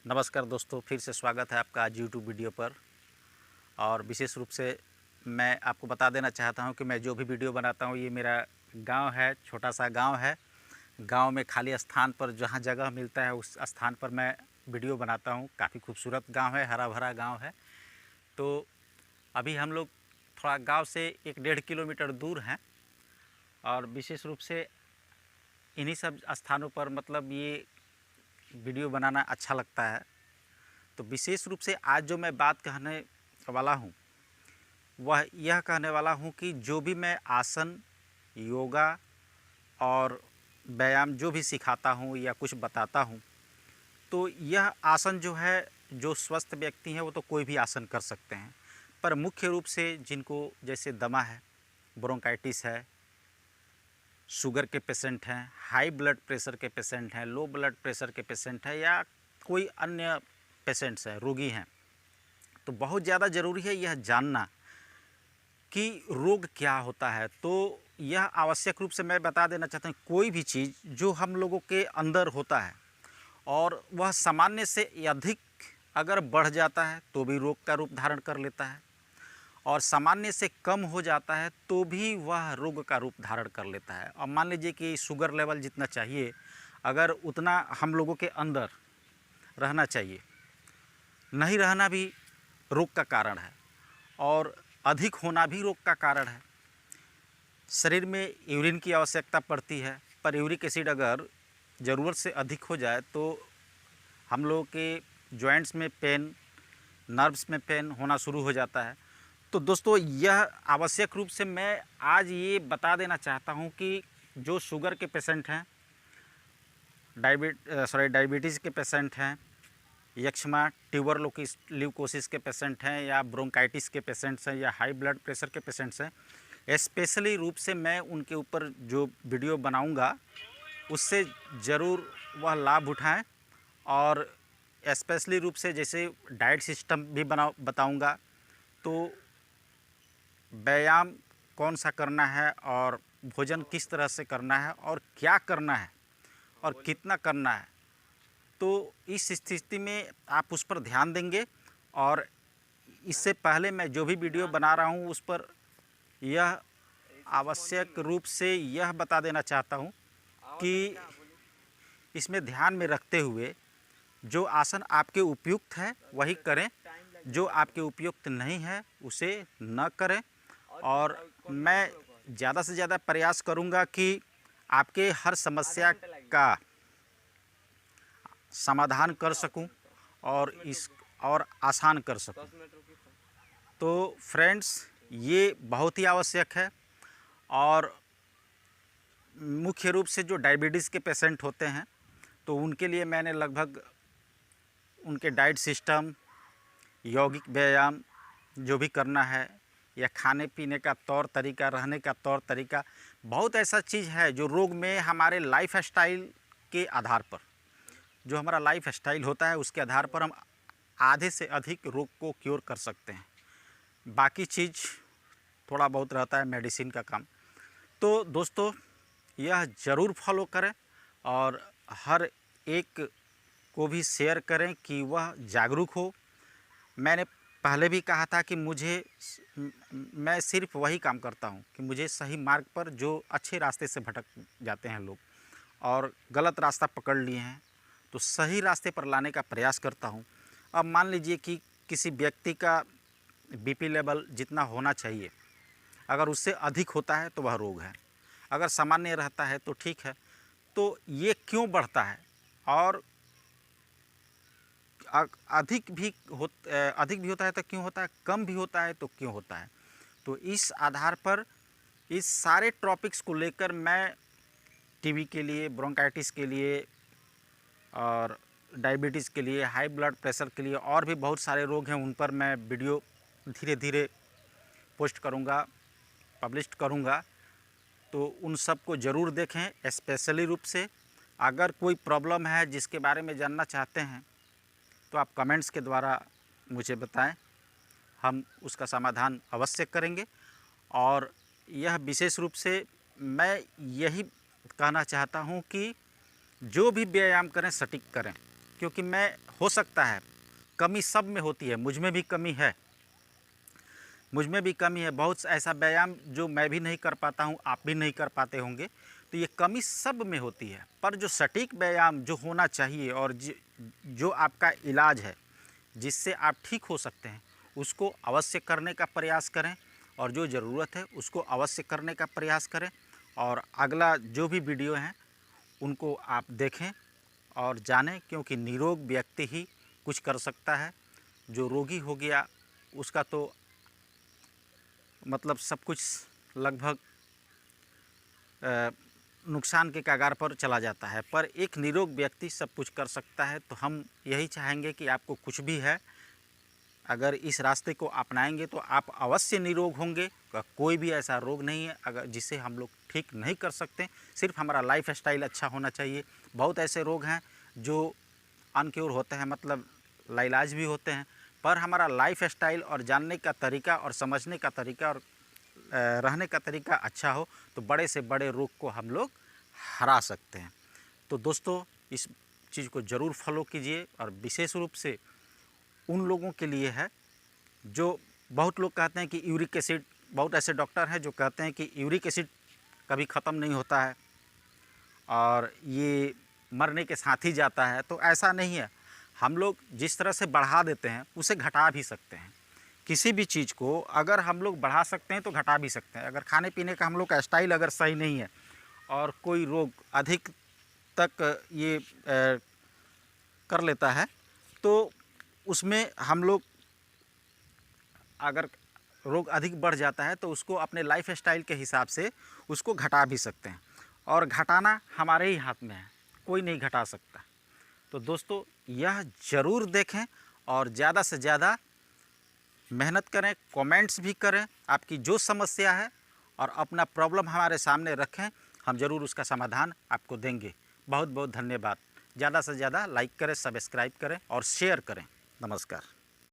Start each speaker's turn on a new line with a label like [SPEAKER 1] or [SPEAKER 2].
[SPEAKER 1] नमस्कार दोस्तों, फिर से स्वागत है आपका आज यूट्यूब वीडियो पर। और विशेष रूप से मैं आपको बता देना चाहता हूं कि मैं जो भी वीडियो बनाता हूं ये मेरा गांव है, छोटा सा गांव है। गांव में खाली स्थान पर जहां जगह मिलता है उस स्थान पर मैं वीडियो बनाता हूं। काफ़ी खूबसूरत गांव है, हरा भरा गांव है। तो अभी हम लोग थोड़ा गाँव से 1-1.5 किलोमीटर दूर हैं और विशेष रूप से इन्हीं सब स्थानों पर मतलब ये वीडियो बनाना अच्छा लगता है। तो विशेष रूप से आज जो मैं बात कहने वाला हूँ वह यह कहने वाला हूँ कि जो भी मैं आसन, योगा और व्यायाम जो भी सिखाता हूँ या कुछ बताता हूँ, तो यह आसन जो है, जो स्वस्थ व्यक्ति हैं वो तो कोई भी आसन कर सकते हैं। पर मुख्य रूप से जिनको जैसे दमा है, ब्रोंकाइटिस है, शुगर के पेशेंट हैं, हाई ब्लड प्रेशर के पेशेंट हैं, लो ब्लड प्रेशर के पेशेंट हैं या कोई अन्य पेशेंट्स हैं, रोगी हैं, तो बहुत ज़्यादा ज़रूरी है यह जानना कि रोग क्या होता है। तो यह आवश्यक रूप से मैं बता देना चाहता हूँ, कोई भी चीज़ जो हम लोगों के अंदर होता है और वह सामान्य से अधिक अगर बढ़ जाता है तो भी रोग का रूप धारण कर लेता है, और सामान्य से कम हो जाता है तो भी वह रोग का रूप धारण कर लेता है। अब मान लीजिए कि शुगर लेवल जितना चाहिए अगर उतना हम लोगों के अंदर रहना चाहिए, नहीं रहना भी रोग का कारण है और अधिक होना भी रोग का कारण है। शरीर में यूरिन की आवश्यकता पड़ती है, पर यूरिक एसिड अगर ज़रूरत से अधिक हो जाए तो हम लोगों के जॉइंट्स में पेन, नर्व्स में पेन होना शुरू हो जाता है। तो दोस्तों यह आवश्यक रूप से मैं आज ये बता देना चाहता हूँ कि जो शुगर के पेशेंट हैं, डायबिटीज़ के पेशेंट हैं, यक्ष्मा, ट्यूबरक्लोसिस के पेशेंट हैं या ब्रोंकाइटिस के पेशेंट्स हैं या हाई ब्लड प्रेशर के पेशेंट्स हैं, स्पेशली रूप से मैं उनके ऊपर जो वीडियो बनाऊंगा उससे ज़रूर वह लाभ उठाएं। और स्पेशली रूप से जैसे डाइट सिस्टम भी बताऊंगा, तो व्यायाम कौन सा करना है और भोजन किस तरह से करना है और क्या करना है और कितना करना है, तो इस स्थिति में आप उस पर ध्यान देंगे। और इससे पहले मैं जो भी वीडियो बना रहा हूँ उस पर यह आवश्यक रूप से यह बता देना चाहता हूँ कि इसमें ध्यान में रखते हुए जो आसन आपके उपयुक्त है वही करें, जो आपके उपयुक्त नहीं है उसे न करें। और मैं ज़्यादा से ज़्यादा प्रयास करूँगा कि आपके हर समस्या का समाधान कर सकूं और आसान कर सकूं। तो फ्रेंड्स, ये बहुत ही आवश्यक है। और मुख्य रूप से जो डायबिटीज़ के पेशेंट होते हैं तो उनके लिए मैंने लगभग उनके डाइट सिस्टम, यौगिक व्यायाम जो भी करना है या खाने पीने का तौर तरीका, रहने का तौर तरीका, बहुत ऐसा चीज़ है जो रोग में हमारे लाइफ स्टाइल के आधार पर, जो हमारा लाइफ स्टाइल होता है उसके आधार पर हम आधे से अधिक रोग को क्योर कर सकते हैं। बाकी चीज़ थोड़ा बहुत रहता है मेडिसिन का काम। तो दोस्तों यह ज़रूर फॉलो करें और हर एक को भी शेयर करें कि वह जागरूक हो। मैंने पहले भी कहा था कि मैं सिर्फ वही काम करता हूँ कि मुझे सही मार्ग पर, जो अच्छे रास्ते से भटक जाते हैं लोग और गलत रास्ता पकड़ लिए हैं, तो सही रास्ते पर लाने का प्रयास करता हूँ। अब मान लीजिए कि किसी व्यक्ति का बीपी लेवल जितना होना चाहिए अगर उससे अधिक होता है तो वह रोग है, अगर सामान्य रहता है तो ठीक है। तो ये क्यों बढ़ता है और अधिक भी होता है तो क्यों होता है, कम भी होता है तो क्यों होता है। तो इस आधार पर इस सारे टॉपिक्स को लेकर मैं टीबी के लिए, ब्रोंकाइटिस के लिए और डायबिटीज़ के लिए, हाई ब्लड प्रेशर के लिए और भी बहुत सारे रोग हैं, उन पर मैं वीडियो धीरे धीरे पोस्ट करूँगा, पब्लिश करूँगा। तो उन सब को ज़रूर देखें। स्पेशली रूप से अगर कोई प्रॉब्लम है जिसके बारे में जानना चाहते हैं तो आप कमेंट्स के द्वारा मुझे बताएं, हम उसका समाधान अवश्य करेंगे। और यह विशेष रूप से मैं यही कहना चाहता हूं कि जो भी व्यायाम करें सटीक करें, क्योंकि मैं, हो सकता है कमी सब में होती है, मुझ में भी कमी है, मुझ में भी कमी है। बहुत ऐसा व्यायाम जो मैं भी नहीं कर पाता हूँ, आप भी नहीं कर पाते होंगे, तो ये कमी सब में होती है। पर जो सटीक व्यायाम जो होना चाहिए और जो आपका इलाज है, जिससे आप ठीक हो सकते हैं, उसको अवश्य करने का प्रयास करें और जो ज़रूरत है उसको अवश्य करने का प्रयास करें। और अगला जो भी वीडियो हैं उनको आप देखें और जानें, क्योंकि निरोग व्यक्ति ही कुछ कर सकता है। जो रोगी हो गया उसका तो मतलब सब कुछ लगभग नुकसान के कगार पर चला जाता है, पर एक निरोग व्यक्ति सब कुछ कर सकता है। तो हम यही चाहेंगे कि आपको कुछ भी है, अगर इस रास्ते को अपनाएंगे तो आप अवश्य निरोग होंगे। कोई भी ऐसा रोग नहीं है अगर जिसे हम लोग ठीक नहीं कर सकते, सिर्फ हमारा लाइफ स्टाइल अच्छा होना चाहिए। बहुत ऐसे रोग हैं जो अनक्योर होते हैं, मतलब लाइलाज भी होते हैं, पर हमारा लाइफ स्टाइल और जानने का तरीका और समझने का तरीका और रहने का तरीका अच्छा हो तो बड़े से बड़े रोग को हम लोग हरा सकते हैं। तो दोस्तों, इस चीज़ को ज़रूर फॉलो कीजिए। और विशेष रूप से उन लोगों के लिए है जो, बहुत लोग कहते हैं कि यूरिक एसिड, बहुत ऐसे डॉक्टर हैं जो कहते हैं कि यूरिक एसिड कभी ख़त्म नहीं होता है और ये मरने के साथ ही जाता है। तो ऐसा नहीं है, हम लोग जिस तरह से बढ़ा देते हैं उसे घटा भी सकते हैं। किसी भी चीज़ को अगर हम लोग बढ़ा सकते हैं तो घटा भी सकते हैं। अगर खाने पीने का हम लोग का स्टाइल अगर सही नहीं है और कोई रोग अधिक तक ये कर लेता है, तो उसमें हम लोग, अगर रोग अधिक बढ़ जाता है तो उसको अपने लाइफ स्टाइल के हिसाब से उसको घटा भी सकते हैं। और घटाना हमारे ही हाथ में है, कोई नहीं घटा सकता। तो दोस्तों, यह ज़रूर देखें और ज़्यादा से ज़्यादा मेहनत करें, कमेंट्स भी करें आपकी जो समस्या है, और अपना प्रॉब्लम हमारे सामने रखें, हम ज़रूर उसका समाधान आपको देंगे। बहुत बहुत धन्यवाद। ज़्यादा से ज़्यादा लाइक करें, सब्सक्राइब करें और शेयर करें। नमस्कार।